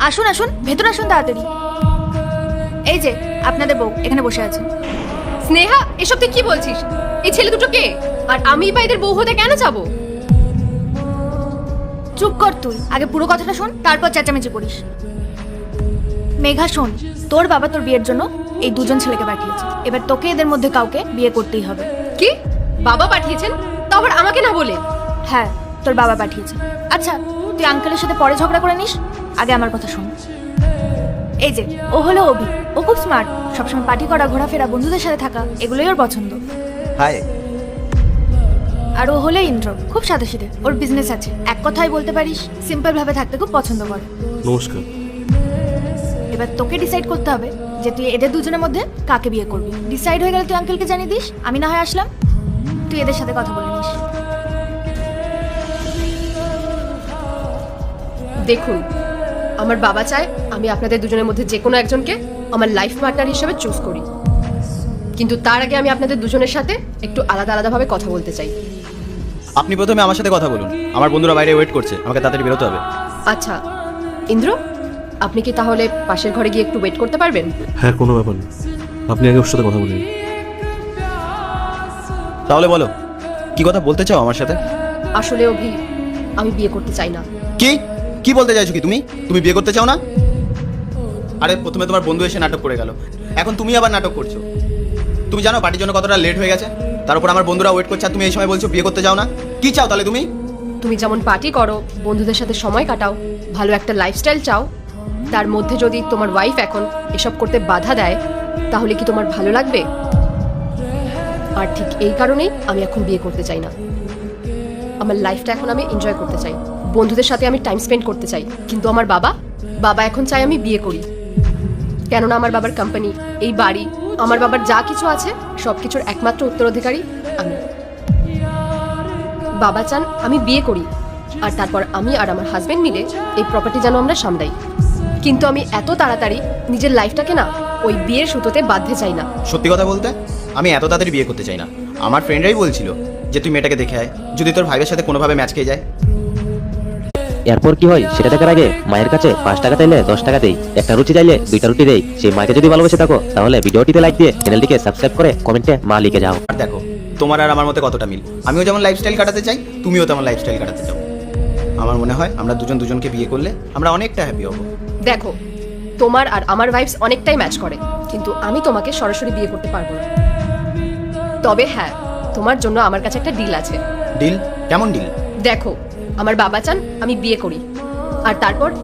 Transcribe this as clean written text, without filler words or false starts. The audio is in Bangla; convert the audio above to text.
আসুন আসুন, ভেতরে আসুন তাড়াতাড়ি। এই যে আপনাদের বউ এখানে বসে আছে। স্নেহা, এসব তুই কি বলছিস? এই ছেলে দুটো কে? আর আমি বা এদের বউ হতে কেন যাবো? চুপ কর তুই, আগে পুরো কথাটা শোন, তারপর চেঁচামেচি করিস। মেঘা শোন, তোর বাবা তোর বিয়ের জন্য এই দুজন ছেলেকে পাঠিয়েছে। এবার তোকে এদের মধ্যে কাউকে বিয়ে করতেই হবে। কি? বাবা পাঠিয়েছেন? তো আবার আমাকে না বলে? হ্যাঁ, তোর বাবা পাঠিয়েছে। আচ্ছা, তুই আঙ্কেলের সাথে পরে ঝগড়া করে নিস, আগে আমার কথা শোন। এই যে ও হলো অভি, ও খুব স্মার্ট, সবসময় পার্টি করা, ঘোরাফেরা, বন্ধুদের সাথে থাকা, এগুলোই ওর পছন্দ। হাই। আর ও হলো ইন্দ্র, খুব সাদাসিধে, ওর বিজনেস আছে, এক কথায় বলতে পারিস সিম্পল ভাবে থাকতে খুব পছন্দ করে। নমস্কার। এবার তোকে ডিসাইড করতে হবে যে তুই এদের দুজনের মধ্যে কাকে বিয়ে করবি। ডিসাইড হয়ে গেলে তুই আঙ্কেলকে জানিয়ে দিস, আমি না হয় আসলাম, তুই এদের সাথে কথা বলে নিস। দেখুন, আমার বাবা চায় আমি আপনাদের দুজনের মধ্যে যে কোনো একজনকে আমার লাইফ পার্টনার হিসেবে চুজ করি, কিন্তু তার আগে আমি আপনাদের দুজনের সাথে একটু আলাদা আলাদাভাবে কথা বলতে চাই। আপনি প্রথমে আমার সাথে কথা বলুন, আমার বন্ধুরা বাইরে ওয়েট করছে, আমাকে তাড়াতাড়ি বেরোতে হবে। আচ্ছা ইন্দ্র, আপনি কি তাহলে পাশের ঘরে গিয়ে একটু ওয়েট করতে পারবেন? হ্যাঁ, কোনো ব্যাপার না, আপনি আগে ওর সাথে কথা বলুন। তাহলে বলো, কি কথা বলতে চাও আমার সাথে? আসলে অভি, আমি বিয়ে করতে চাই না। কি কি বলতে চাইছো? কি তুমি বিয়ে করতে চাও না? আরে প্রথমে তোমার বন্ধু এসে নাটক করে গেল, এখন তুমি আবার নাটক করছো। তুমি জানো পার্টির জন্য কতটা লেট হয়ে গেছে, তার উপর আমার বন্ধুরা ওয়েট করছে, আর তুমি এই সময় বলছো বিয়ে করতে চাও না। কি চাও তাহলে তুমি? তুমি যেমন পার্টি করো, বন্ধুদের সাথে সময় কাটাও, ভালো একটা লাইফস্টাইল চাও, তার মধ্যে যদি তোমার ওয়াইফ এখন এসব করতে বাধা দেয়, তাহলে কি তোমার ভালো লাগবে? আর ঠিক এই কারণেই আমি এখন বিয়ে করতে চাই না। আমার লাইফটা এখন আমি এনজয় করতে চাই, বন্ধুদের সাথে আমি টাইম স্পেন্ড করতে চাই। কিন্তু আমার বাবা এখন চাই আমি বিয়ে করি, কেননা আমার বাবার কোম্পানি, এই বাড়ি, আমার বাবার যা কিছু আছে সব কিছুর একমাত্র উত্তরাধিকারী আমি। বাবা চান আমি বিয়ে করি, আর তারপর আমি আর আমার হাজবেন্ড মিলে এই প্রপার্টি যেন আমরা সামলাই। কিন্তু আমি এত তাড়াতাড়ি নিজের লাইফটাকে না ওই বিয়ের সুতোতে বাঁধতে চাই না। সত্যি কথা বলতে আমি এত তাড়াতাড়ি বিয়ে করতে চাই না। আমার ফ্রেন্ডরাই বলছিল যে তুই মেয়েটাকে দেখে আয়, যদি তোর ভাইয়ের সাথে কোনোভাবে ম্যাচ খেয়ে যায়। এরপর কি হয় সেটা দেখার আগে মায়ের কাছে 5 টাকা চাইলে 10 টাকা দেই, একটা রুটি চাইলে 2টা রুটি দেই। সেই মাকে যদি ভালোবেসে থাকো তাহলে ভিডিওটিতে লাইক দিয়ে চ্যানেলটিকে সাবস্ক্রাইব করে কমেন্টে মা লিখে যাও। আর দেখো, তোমার আর আমার মধ্যে কতটা মিল। আমিও যেমন লাইফস্টাইল কাটাতে চাই, তুমিও তেমন লাইফস্টাইল কাটাতে চাও। আমার মনে হয় আমরা দুজন দুজনকে বিয়ে করলে আমরা অনেকটা হ্যাপি হব। দেখো, তোমার আর আমার ভাইবস অনেকটাই ম্যাচ করে, কিন্তু আমি তোমাকে সরাসরি বিয়ে করতে পারবো না। তবে হ্যাঁ, তোমার জন্য আমার কাছে একটা ডিল আছে। ডিল? কেমন ডিল? দেখো, আমার বাবা চান আমি বিয়ে করি, আর তারপর